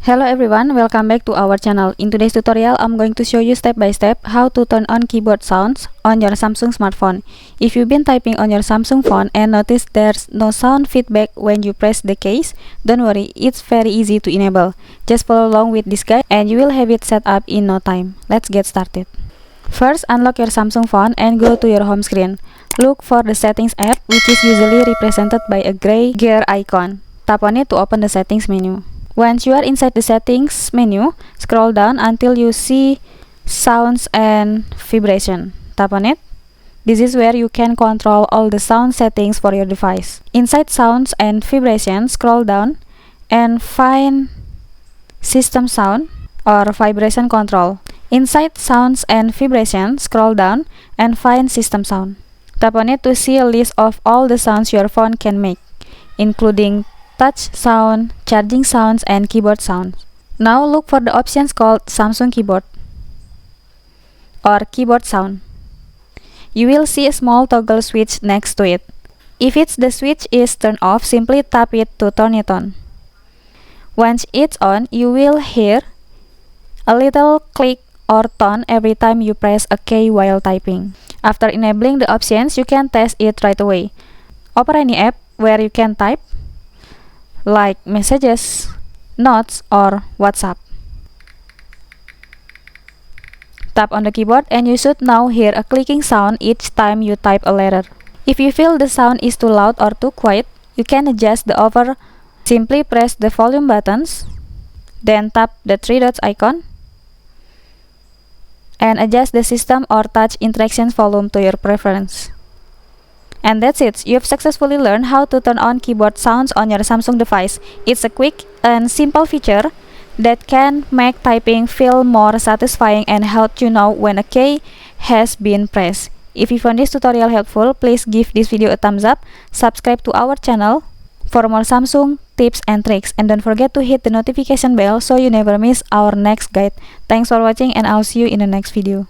Hello everyone, welcome back to our channel. In today's tutorial, I'm going to show you step by step how to turn on keyboard sounds on your Samsung smartphone. If you've been typing on your Samsung phone and notice there's no sound feedback when you press the keys, don't worry, it's very easy to enable. Just follow along with this guide and you will have it set up in no time. Let's get started. First, unlock your Samsung phone and go to your home screen. Look for the Settings app, which is usually represented by a gray gear icon. Tap on it to open the Settings menu. Once you are inside the Settings menu, scroll down until you see Sounds and Vibration. Tap on it. This is where you can control all the sound settings for your device. Inside Sounds and Vibration, scroll down and find System Sound or Vibration Control. Inside Sounds and Vibration, scroll down and find System Sound. Tap on it to see a list of all the sounds your phone can make, including touch sound, charging sounds, and keyboard sounds. Now look for the options called Samsung Keyboard or Keyboard Sound. You will see a small toggle switch next to it. If the switch is turned off, simply tap it to turn it on. Once it's on, you will hear a little click or tone every time you press a key while typing. After enabling the options, you can test it right away. Open any app where you can type, like Messages, Notes, or WhatsApp. Tap on the keyboard and you should now hear a clicking sound each time you type a letter. If you feel the sound is too loud or too quiet, you can adjust the over. Simply press the volume buttons, then tap the three dots icon, and adjust the system or touch interactions volume to your preference. And that's it. You've successfully learned how to turn on keyboard sounds on your Samsung device. It's a quick and simple feature that can make typing feel more satisfying and help you know when a key has been pressed. If you found this tutorial helpful, please give this video a thumbs up, subscribe to our channel for more Samsung tips and tricks, and don't forget to hit the notification bell so you never miss our next guide. Thanks for watching and I'll see you in the next video.